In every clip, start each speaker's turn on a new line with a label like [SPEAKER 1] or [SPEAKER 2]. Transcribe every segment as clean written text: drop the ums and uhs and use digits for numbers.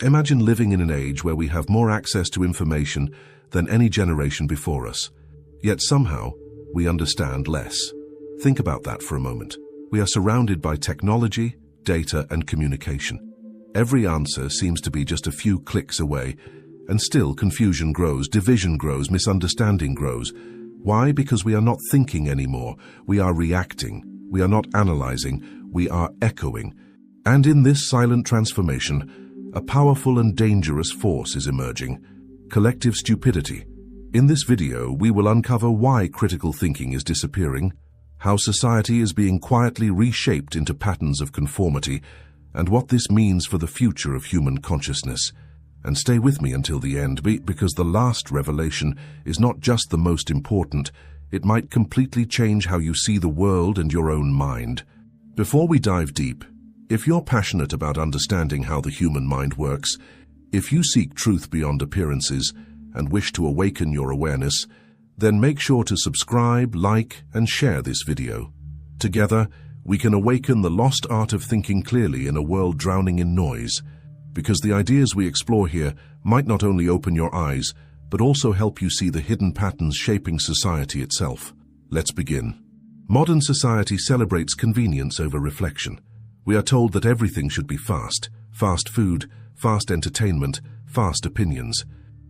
[SPEAKER 1] Imagine living in an age where we have more access to information than any generation before us, yet somehow we understand less. Think about that for a moment. We are surrounded by technology, data, and communication. Every answer seems to be just a few clicks away, and still confusion grows, division grows, misunderstanding grows. Why? Because we are not thinking anymore. We are reacting. We are not analyzing. We are echoing. And in this silent transformation, a powerful and dangerous force is emerging: collective stupidity. In this video, we will uncover why critical thinking is disappearing, how society is being quietly reshaped into patterns of conformity, and what this means for the future of human consciousness. And stay with me until the end, because the last revelation is not just the most important, it might completely change how you see the world and your own mind. Before we dive deep, if you're passionate about understanding how the human mind works, if you seek truth beyond appearances and wish to awaken your awareness, then make sure to subscribe, like, and share this video. Together, we can awaken the lost art of thinking clearly in a world drowning in noise, because the ideas we explore here might not only open your eyes, but also help you see the hidden patterns shaping society itself. Let's begin. Modern society celebrates convenience over reflection. We are told that everything should be fast: fast food, fast entertainment, fast opinions.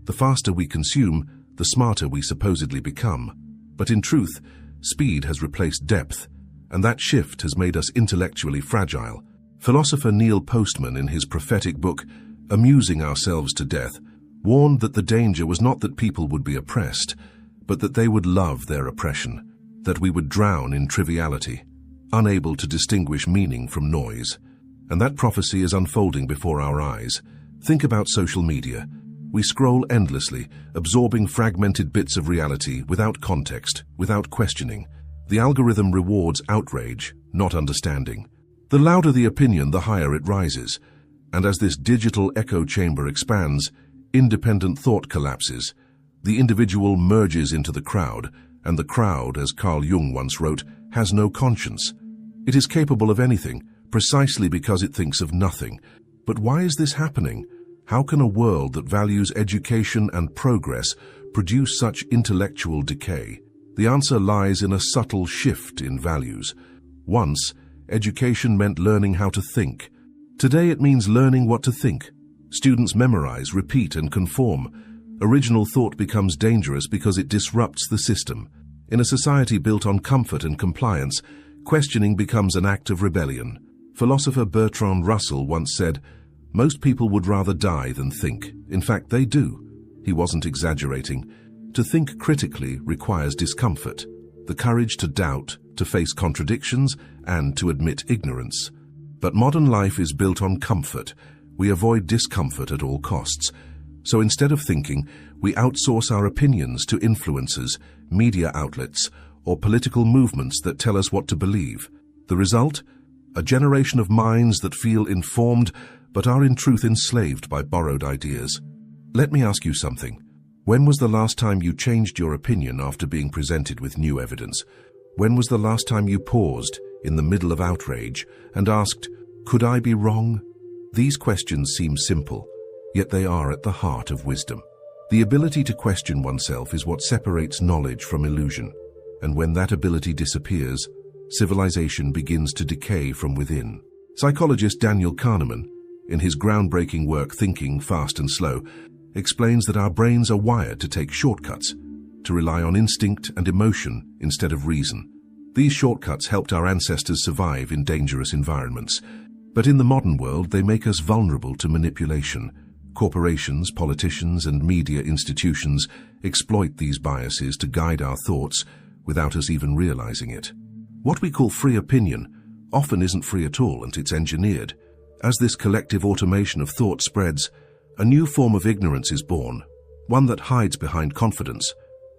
[SPEAKER 1] The faster we consume, the smarter we supposedly become. But in truth, speed has replaced depth, and that shift has made us intellectually fragile. Philosopher Neil Postman, in his prophetic book, Amusing Ourselves to Death, warned that the danger was not that people would be oppressed, but that they would love their oppression, that we would drown in triviality, unable to distinguish meaning from noise. And that prophecy is unfolding before our eyes. Think about social media. We scroll endlessly, absorbing fragmented bits of reality without context, without questioning. The algorithm rewards outrage, not understanding. The louder the opinion, the higher it rises. And as this digital echo chamber expands, independent thought collapses. The individual merges into the crowd, and the crowd, as Carl Jung once wrote, has no conscience. It is capable of anything, precisely because it thinks of nothing. But why is this happening? How can a world that values education and progress produce such intellectual decay? The answer lies in a subtle shift in values. Once, education meant learning how to think. Today it means learning what to think. Students memorize, repeat, and conform. Original thought becomes dangerous because it disrupts the system. In a society built on comfort and compliance, questioning becomes an act of rebellion. Philosopher Bertrand Russell once said, "Most people would rather die than think. In fact, they do." He wasn't exaggerating. To think critically requires discomfort, the courage to doubt, to face contradictions, and to admit ignorance. But modern life is built on comfort. We avoid discomfort at all costs. So instead of thinking, we outsource our opinions to influencers, media outlets, or political movements that tell us what to believe. The result? A generation of minds that feel informed, but are in truth enslaved by borrowed ideas. Let me ask you something. When was the last time you changed your opinion after being presented with new evidence? When was the last time you paused in the middle of outrage and asked, "Could I be wrong?" These questions seem simple, yet they are at the heart of wisdom. The ability to question oneself is what separates knowledge from illusion. And when that ability disappears, civilization begins to decay from within. Psychologist Daniel Kahneman, in his groundbreaking work Thinking, Fast and Slow, explains that our brains are wired to take shortcuts, to rely on instinct and emotion instead of reason. These shortcuts helped our ancestors survive in dangerous environments. But in the modern world, they make us vulnerable to manipulation. Corporations, politicians, and media institutions exploit these biases to guide our thoughts without us even realizing it. What we call free opinion often isn't free at all, and it's engineered. As this collective automation of thought spreads, a new form of ignorance is born, one that hides behind confidence.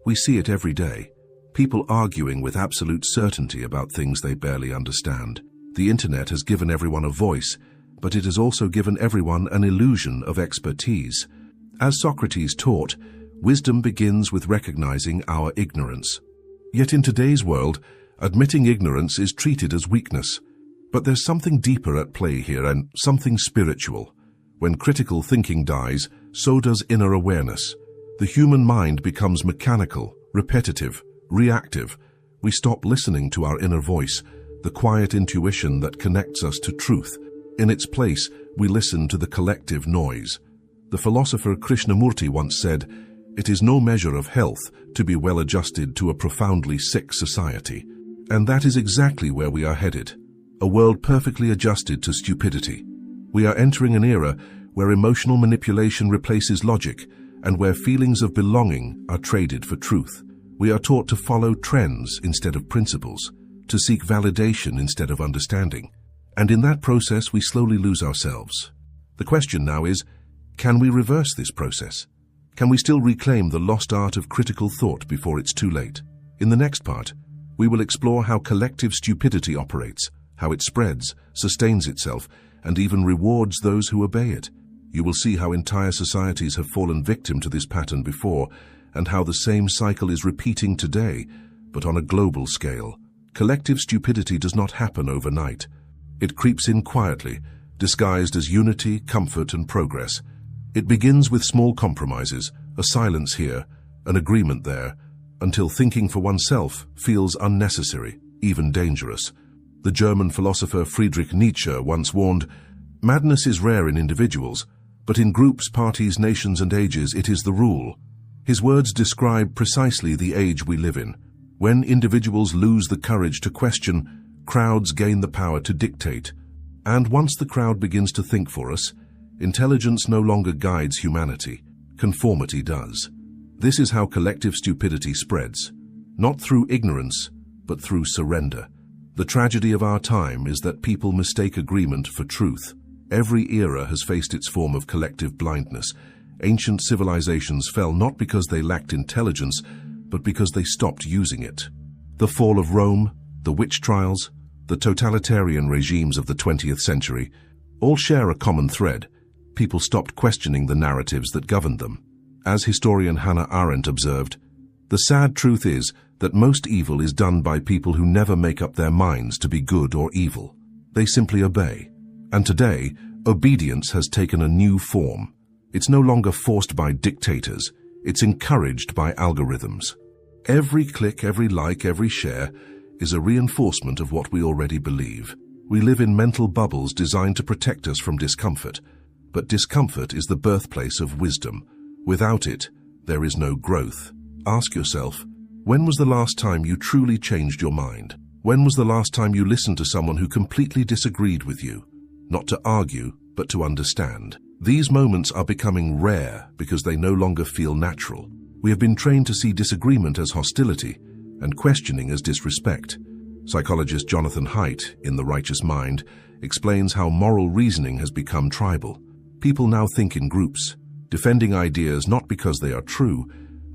[SPEAKER 1] We see it every day. People arguing with absolute certainty about things they barely understand. The internet has given everyone a voice, but it has also given everyone an illusion of expertise. As Socrates taught, wisdom begins with recognizing our ignorance. Yet in today's world, admitting ignorance is treated as weakness. But there's something deeper at play here, and something spiritual. When critical thinking dies, so does inner awareness. The human mind becomes mechanical, repetitive, reactive. We stop listening to our inner voice, the quiet intuition that connects us to truth. In its place, we listen to the collective noise. The philosopher Krishnamurti once said, "It is no measure of health to be well adjusted to a profoundly sick society." And that is exactly where we are headed. A world perfectly adjusted to stupidity. We are entering an era where emotional manipulation replaces logic and where feelings of belonging are traded for truth. We are taught to follow trends instead of principles, to seek validation instead of understanding. And in that process, we slowly lose ourselves. The question now is, can we reverse this process? Can we still reclaim the lost art of critical thought before it's too late? In the next part, we will explore how collective stupidity operates, how it spreads, sustains itself, and even rewards those who obey it. You will see how entire societies have fallen victim to this pattern before, and how the same cycle is repeating today, but on a global scale. Collective stupidity does not happen overnight. It creeps in quietly, disguised as unity, comfort, and progress. It begins with small compromises, a silence here, an agreement there, until thinking for oneself feels unnecessary, even dangerous. The German philosopher Friedrich Nietzsche once warned, "Madness is rare in individuals, but in groups, parties, nations, and ages it is the rule." His words describe precisely the age we live in. When individuals lose the courage to question, crowds gain the power to dictate. And once the crowd begins to think for us, intelligence no longer guides humanity. Conformity does. This is how collective stupidity spreads, not through ignorance, but through surrender. The tragedy of our time is that people mistake agreement for truth. Every era has faced its form of collective blindness. Ancient civilizations fell not because they lacked intelligence, but because they stopped using it. The fall of Rome, the witch trials, the totalitarian regimes of the 20th century, all share a common thread. People stopped questioning the narratives that governed them. As historian Hannah Arendt observed, "The sad truth is that most evil is done by people who never make up their minds to be good or evil. They simply obey." And today, obedience has taken a new form. It's no longer forced by dictators, it's encouraged by algorithms. Every click, every like, every share is a reinforcement of what we already believe. We live in mental bubbles designed to protect us from discomfort, but discomfort is the birthplace of wisdom. Without it, there is no growth. Ask yourself, when was the last time you truly changed your mind? When was the last time you listened to someone who completely disagreed with you? Not to argue, but to understand. These moments are becoming rare because they no longer feel natural. We have been trained to see disagreement as hostility and questioning as disrespect. Psychologist Jonathan Haidt, in The Righteous Mind, explains how moral reasoning has become tribal. People now think in groups, defending ideas not because they are true,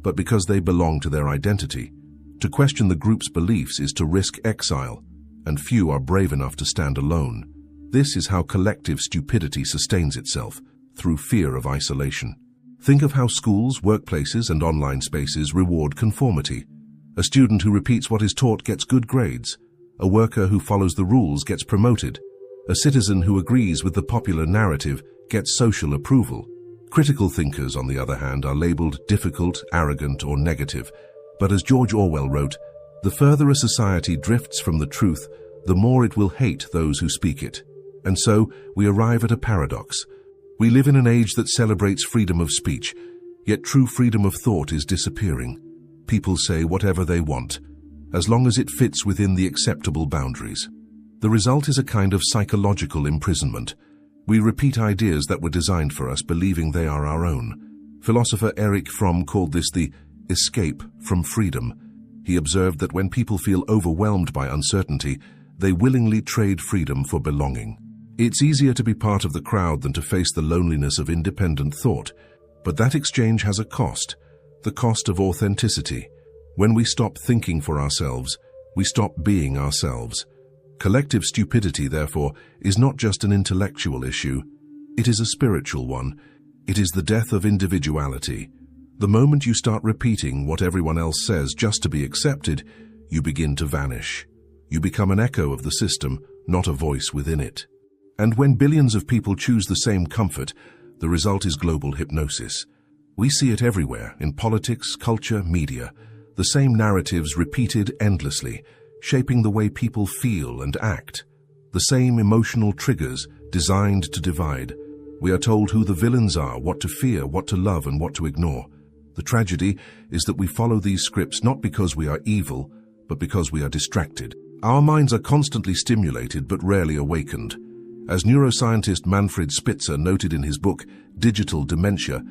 [SPEAKER 1] but because they belong to their identity. To question the group's beliefs is to risk exile, and few are brave enough to stand alone. This is how collective stupidity sustains itself, through fear of isolation. Think of how schools, workplaces, and online spaces reward conformity. A student who repeats what is taught gets good grades. A worker who follows the rules gets promoted. A citizen who agrees with the popular narrative gets social approval. Critical thinkers, on the other hand, are labeled difficult, arrogant, or negative. But as George Orwell wrote, "The further a society drifts from the truth, the more it will hate those who speak it." And so, we arrive at a paradox. We live in an age that celebrates freedom of speech, yet true freedom of thought is disappearing. People say whatever they want, as long as it fits within the acceptable boundaries. The result is a kind of psychological imprisonment. We repeat ideas that were designed for us, believing they are our own. Philosopher Erich Fromm called this the escape from freedom. He observed that when people feel overwhelmed by uncertainty, they willingly trade freedom for belonging. It's easier to be part of the crowd than to face the loneliness of independent thought. But that exchange has a cost, the cost of authenticity. When we stop thinking for ourselves, we stop being ourselves. Collective stupidity, therefore, is not just an intellectual issue. It is a spiritual one. It is the death of individuality. The moment you start repeating what everyone else says just to be accepted, you begin to vanish. You become an echo of the system, not a voice within it. And when billions of people choose the same comfort, the result is global hypnosis. We see it everywhere, in politics, culture, media. The same narratives repeated endlessly, shaping the way people feel and act. The same emotional triggers designed to divide. We are told who the villains are, what to fear, what to love, and what to ignore. The tragedy is that we follow these scripts not because we are evil, but because we are distracted. Our minds are constantly stimulated but rarely awakened. As neuroscientist Manfred Spitzer noted in his book, Digital Dementia,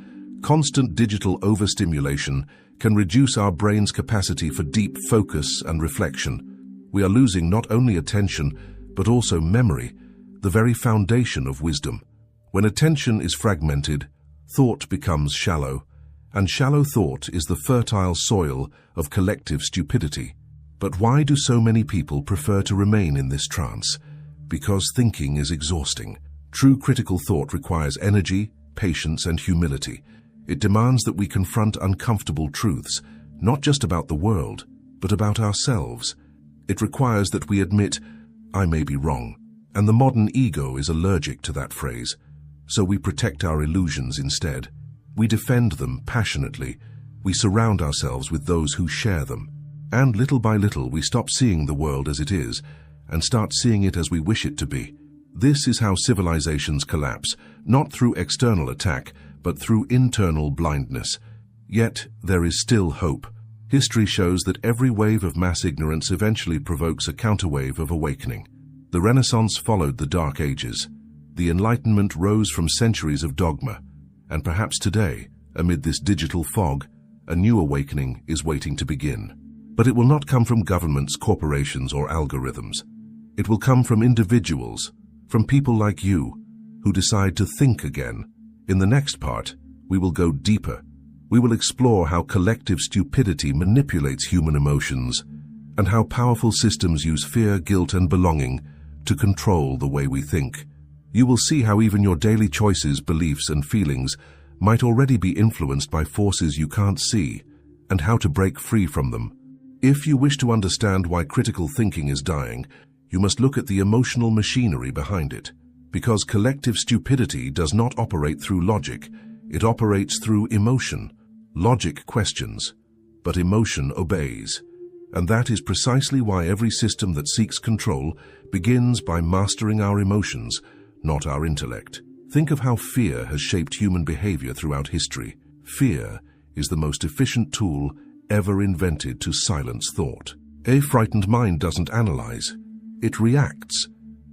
[SPEAKER 1] constant digital overstimulation can reduce our brain's capacity for deep focus and reflection. We are losing not only attention, but also memory, the very foundation of wisdom. When attention is fragmented, thought becomes shallow, and shallow thought is the fertile soil of collective stupidity. But why do so many people prefer to remain in this trance? Because thinking is exhausting. True critical thought requires energy, patience, and humility. It demands that we confront uncomfortable truths, not just about the world, but about ourselves. It requires that we admit, I may be wrong, and the modern ego is allergic to that phrase. So we protect our illusions instead. We defend them passionately. We surround ourselves with those who share them. And little by little we stop seeing the world as it is, and start seeing it as we wish it to be. This is how civilizations collapse, not through external attack, but through internal blindness. Yet there is still hope. History shows that every wave of mass ignorance eventually provokes a counterwave of awakening. The Renaissance followed the Dark Ages. The Enlightenment rose from centuries of dogma. And perhaps today, amid this digital fog, a new awakening is waiting to begin. But it will not come from governments, corporations, or algorithms. It will come from individuals, from people like you, who decide to think again. In the next part, we will go deeper. We will explore how collective stupidity manipulates human emotions, and how powerful systems use fear, guilt, and belonging to control the way we think. You will see how even your daily choices, beliefs, and feelings might already be influenced by forces you can't see, and how to break free from them. If you wish to understand why critical thinking is dying, you must look at the emotional machinery behind it. Because collective stupidity does not operate through logic, it operates through emotion. Logic questions, but emotion obeys. And that is precisely why every system that seeks control begins by mastering our emotions, not our intellect. Think of how fear has shaped human behavior throughout history. Fear is the most efficient tool ever invented to silence thought. A frightened mind doesn't analyze. It reacts.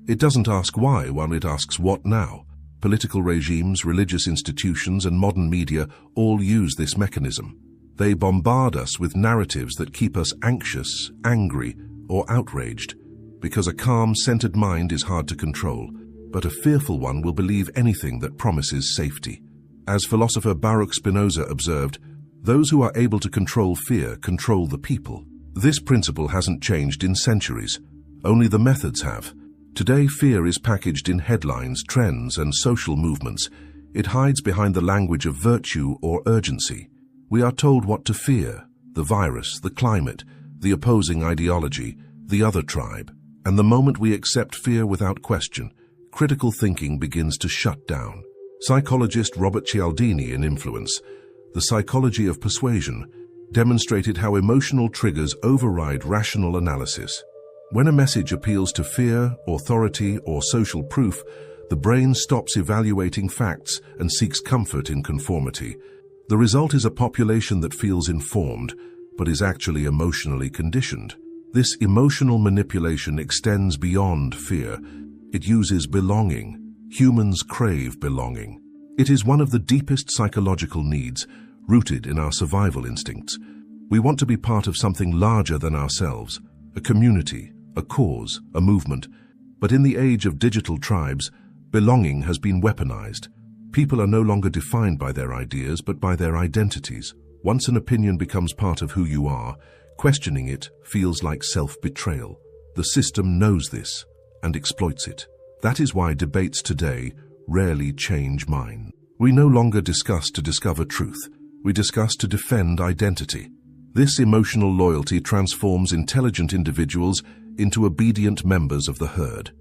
[SPEAKER 1] It doesn't ask why, while it asks what now. Political regimes, religious institutions, and modern media all use this mechanism. They bombard us with narratives that keep us anxious, angry, or outraged, because a calm, centered mind is hard to control, but a fearful one will believe anything that promises safety. As philosopher Baruch Spinoza observed, those who are able to control fear control the people. This principle hasn't changed in centuries. Only the methods have. Today, fear is packaged in headlines, trends, and social movements. It hides behind the language of virtue or urgency. We are told what to fear: the virus, the climate, the opposing ideology, the other tribe. And the moment we accept fear without question, critical thinking begins to shut down. Psychologist Robert Cialdini in Influence, The Psychology of Persuasion, demonstrated how emotional triggers override rational analysis. When a message appeals to fear, authority, or social proof, the brain stops evaluating facts and seeks comfort in conformity. The result is a population that feels informed, but is actually emotionally conditioned. This emotional manipulation extends beyond fear. It uses belonging. Humans crave belonging. It is one of the deepest psychological needs, rooted in our survival instincts. We want to be part of something larger than ourselves, a community, a cause, a movement. But in the age of digital tribes, belonging has been weaponized. People are no longer defined by their ideas, but by their identities. Once an opinion becomes part of who you are, questioning it feels like self-betrayal. The system knows this and exploits it. That is why debates today rarely change minds. We no longer discuss to discover truth. We discuss to defend identity. This emotional loyalty transforms intelligent individuals into obedient members of the herd.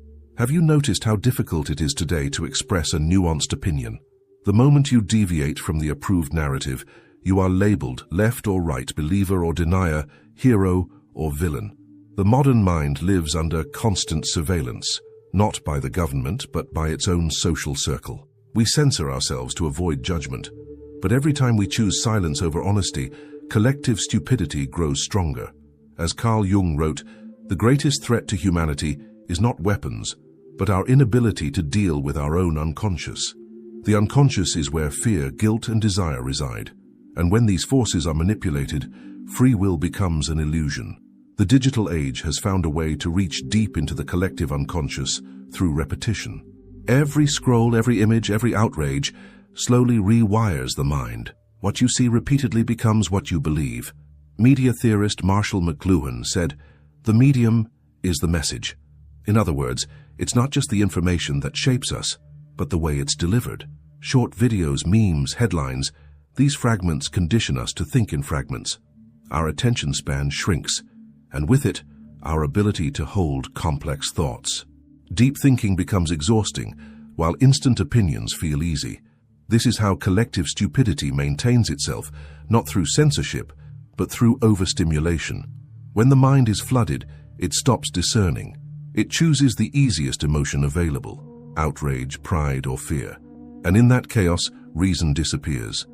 [SPEAKER 1] Have you noticed how difficult it is today to express a nuanced opinion? The moment you deviate from the approved narrative, you are labeled left or right, believer or denier, hero or villain. The modern mind lives under constant surveillance, not by the government, but by its own social circle. We censor ourselves to avoid judgment, but every time we choose silence over honesty, collective stupidity grows stronger. As Carl Jung wrote, the greatest threat to humanity is not weapons, but our inability to deal with our own unconscious. The unconscious is where fear, guilt, and desire reside, and when these forces are manipulated, free will becomes an illusion. The digital age has found a way to reach deep into the collective unconscious through repetition. Every scroll, every image, every outrage slowly rewires the mind. What you see repeatedly becomes what you believe. Media theorist Marshall McLuhan said, "The medium is the message." In other words, it's not just the information that shapes us, but the way it's delivered. Short videos, memes, headlines, these fragments condition us to think in fragments. Our attention span shrinks, and with it, our ability to hold complex thoughts. Deep thinking becomes exhausting, while instant opinions feel easy. This is how collective stupidity maintains itself, not through censorship, but through overstimulation. When the mind is flooded, it stops discerning. It chooses the easiest emotion available, outrage, pride, or fear. And in that chaos, reason disappears.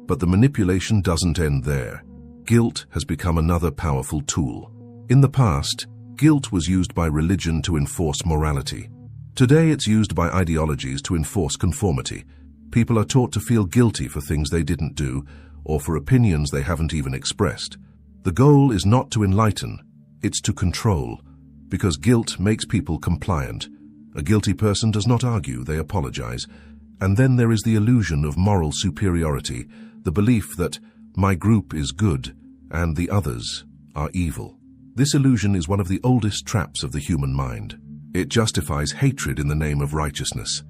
[SPEAKER 1] But the manipulation doesn't end there. Guilt has become another powerful tool. In the past, guilt was used by religion to enforce morality. Today it's used by ideologies to enforce conformity. People are taught to feel guilty for things they didn't do, or for opinions they haven't even expressed. The goal is not to enlighten, it's to control, because guilt makes people compliant. A guilty person does not argue, they apologize. And then there is the illusion of moral superiority, the belief that my group is good and the others are evil. This illusion is one of the oldest traps of the human mind. It justifies hatred in the name of righteousness.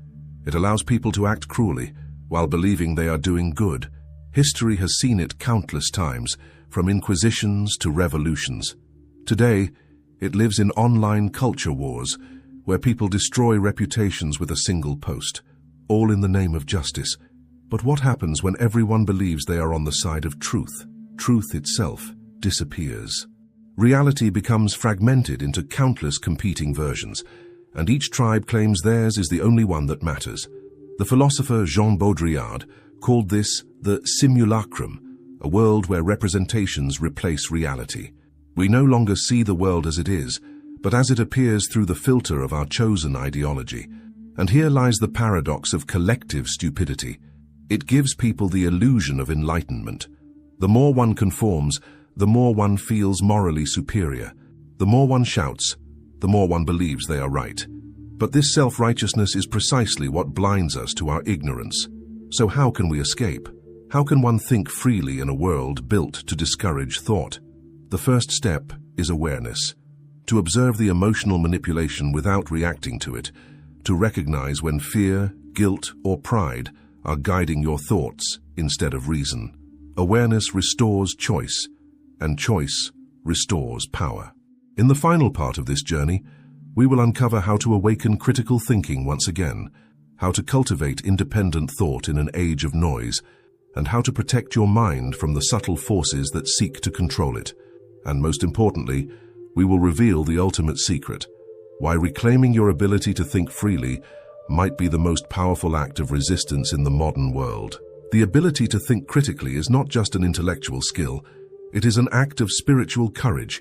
[SPEAKER 1] It allows people to act cruelly while believing they are doing good. History has seen it countless times, from inquisitions to revolutions. Today, it lives in online culture wars, where people destroy reputations with a single post, all in the name of justice. But what happens when everyone believes they are on the side of truth? Truth itself disappears. Reality becomes fragmented into countless competing versions, and each tribe claims theirs is the only one that matters. The philosopher Jean Baudrillard called this the simulacrum, a world where representations replace reality. We no longer see the world as it is, but as it appears through the filter of our chosen ideology. And here lies the paradox of collective stupidity. It gives people the illusion of enlightenment. The more one conforms, the more one feels morally superior. The more one shouts, the more one believes they are right. But this self-righteousness is precisely what blinds us to our ignorance. So how can we escape? How can one think freely in a world built to discourage thought? The first step is awareness. To observe the emotional manipulation without reacting to it. To recognize when fear, guilt, or pride are guiding your thoughts instead of reason. Awareness restores choice, and choice restores power. In the final part of this journey, we will uncover how to awaken critical thinking once again, how to cultivate independent thought in an age of noise, and how to protect your mind from the subtle forces that seek to control it. And most importantly, we will reveal the ultimate secret, why reclaiming your ability to think freely might be the most powerful act of resistance in the modern world. The ability to think critically is not just an intellectual skill, it is an act of spiritual courage.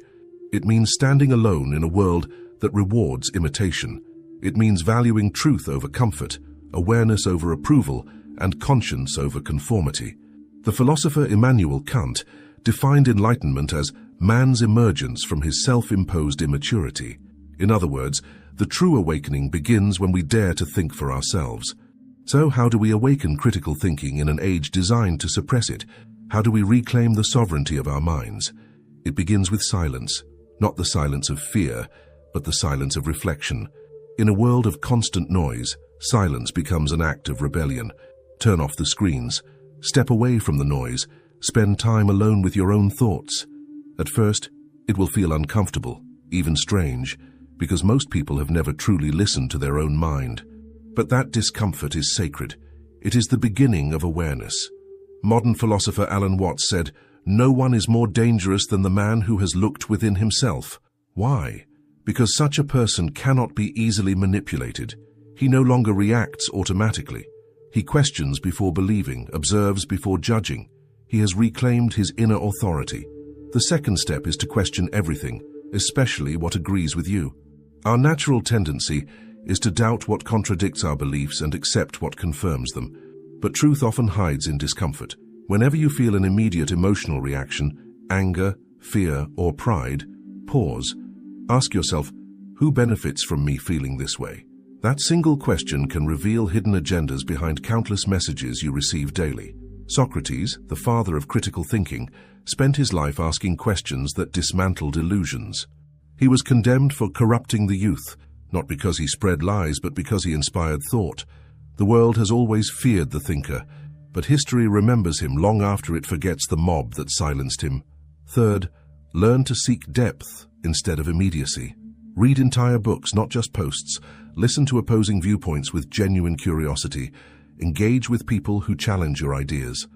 [SPEAKER 1] It means standing alone in a world that rewards imitation. It means valuing truth over comfort, awareness over approval, and conscience over conformity. The philosopher Immanuel Kant defined enlightenment as man's emergence from his self-imposed immaturity. In other words, the true awakening begins when we dare to think for ourselves. So how do we awaken critical thinking in an age designed to suppress it? How do we reclaim the sovereignty of our minds? It begins with silence, not the silence of fear, but the silence of reflection. In a world of constant noise, silence becomes an act of rebellion. Turn off the screens, step away from the noise, spend time alone with your own thoughts. At first, it will feel uncomfortable, even strange, because most people have never truly listened to their own mind. But that discomfort is sacred. It is the beginning of awareness. Modern philosopher Alan Watts said, "No one is more dangerous than the man who has looked within himself." Why? Because such a person cannot be easily manipulated. He no longer reacts automatically. He questions before believing, observes before judging. He has reclaimed his inner authority. The second step is to question everything, especially what agrees with you. Our natural tendency is to doubt what contradicts our beliefs and accept what confirms them. But truth often hides in discomfort. Whenever you feel an immediate emotional reaction, anger, fear, or pride, pause. Ask yourself, who benefits from me feeling this way? That single question can reveal hidden agendas behind countless messages you receive daily. Socrates, the father of critical thinking, spent his life asking questions that dismantled illusions. He was condemned for corrupting the youth, not because he spread lies, but because he inspired thought. The world has always feared the thinker, but history remembers him long after it forgets the mob that silenced him. Third, learn to seek depth instead of immediacy. Read entire books, not just posts. Listen to opposing viewpoints with genuine curiosity. Engage with people who challenge your ideas.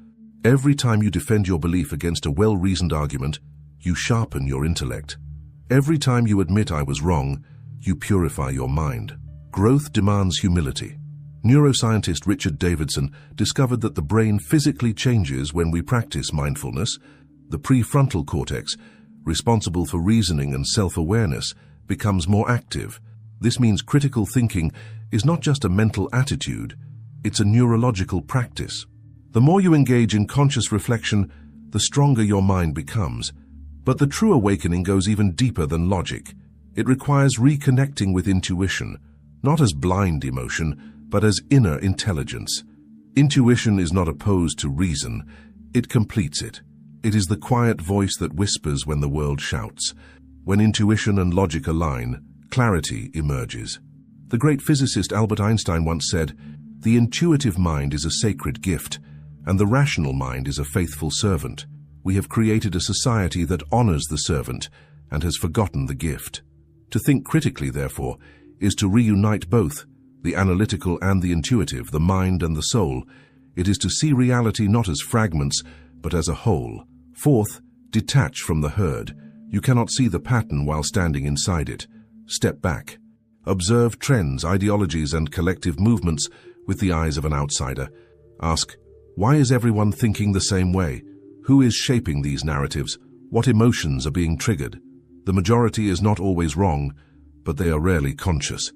[SPEAKER 1] Every time you defend your belief against a well-reasoned argument, you sharpen your intellect. Every time you admit I was wrong, you purify your mind. Growth demands humility. Neuroscientist Richard Davidson discovered that the brain physically changes when we practice mindfulness. The prefrontal cortex, responsible for reasoning and self-awareness, becomes more active. This means critical thinking is not just a mental attitude, it's a neurological practice. The more you engage in conscious reflection, the stronger your mind becomes. But the true awakening goes even deeper than logic. It requires reconnecting with intuition, not as blind emotion, but as inner intelligence. Intuition is not opposed to reason, it completes it. It is the quiet voice that whispers when the world shouts. When intuition and logic align, clarity emerges. The great physicist Albert Einstein once said, "The intuitive mind is a sacred gift, and the rational mind is a faithful servant. We have created a society that honors the servant and has forgotten the gift." To think critically, therefore, is to reunite both, the analytical and the intuitive, the mind and the soul. It is to see reality not as fragments, but as a whole. Fourth, detach from the herd. You cannot see the pattern while standing inside it. Step back. Observe trends, ideologies, and collective movements with the eyes of an outsider. Ask, why is everyone thinking the same way? Who is shaping these narratives? What emotions are being triggered? The majority is not always wrong, but they are rarely conscious.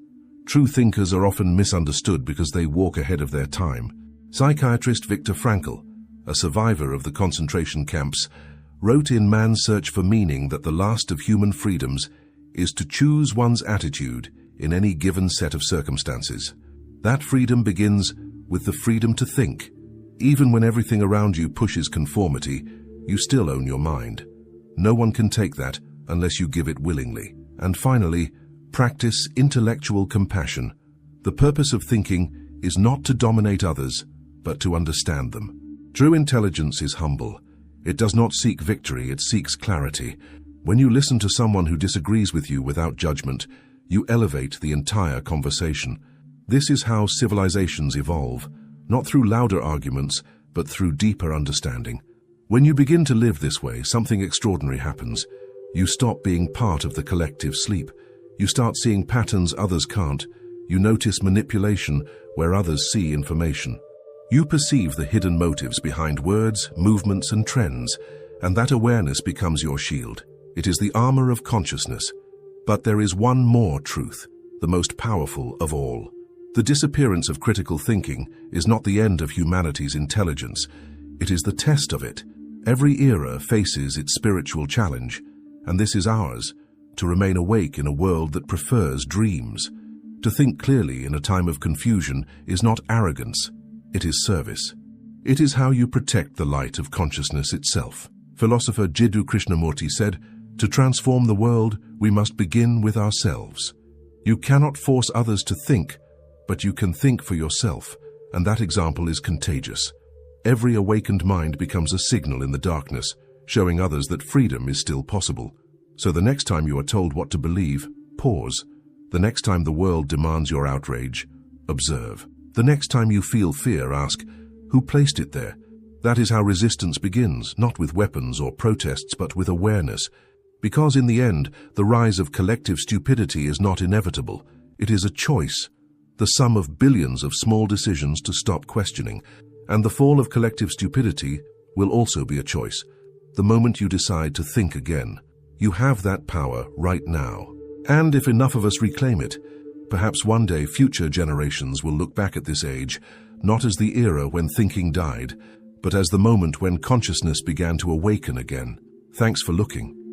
[SPEAKER 1] True thinkers are often misunderstood because they walk ahead of their time. Psychiatrist Viktor Frankl, a survivor of the concentration camps, wrote in Man's Search for Meaning that the last of human freedoms is to choose one's attitude in any given set of circumstances. That freedom begins with the freedom to think. Even when everything around you pushes conformity, you still own your mind. No one can take that unless you give it willingly. And finally, practice intellectual compassion. The purpose of thinking is not to dominate others, but to understand them. True intelligence is humble. It does not seek victory, it seeks clarity. When you listen to someone who disagrees with you without judgment, you elevate the entire conversation. This is how civilizations evolve, not through louder arguments, but through deeper understanding. When you begin to live this way, something extraordinary happens. You stop being part of the collective sleep. You start seeing patterns others can't. You notice manipulation where others see information. You perceive the hidden motives behind words, movements, and trends, and that awareness becomes your shield. It is the armor of consciousness. But there is one more truth, the most powerful of all. The disappearance of critical thinking is not the end of humanity's intelligence. It is the test of it. Every era faces its spiritual challenge, and this is ours, to remain awake in a world that prefers dreams. To think clearly in a time of confusion is not arrogance, it is service. It is how you protect the light of consciousness itself. Philosopher Jiddu Krishnamurti said, "To transform the world, we must begin with ourselves." You cannot force others to think, but you can think for yourself, and that example is contagious. Every awakened mind becomes a signal in the darkness, showing others that freedom is still possible. So the next time you are told what to believe, pause. The next time the world demands your outrage, observe. The next time you feel fear, ask, who placed it there? That is how resistance begins, not with weapons or protests, but with awareness. Because in the end, the rise of collective stupidity is not inevitable. It is a choice, the sum of billions of small decisions to stop questioning. And the fall of collective stupidity will also be a choice, the moment you decide to think again. You have that power right now. And if enough of us reclaim it, perhaps one day future generations will look back at this age, not as the era when thinking died, but as the moment when consciousness began to awaken again. Thanks for looking.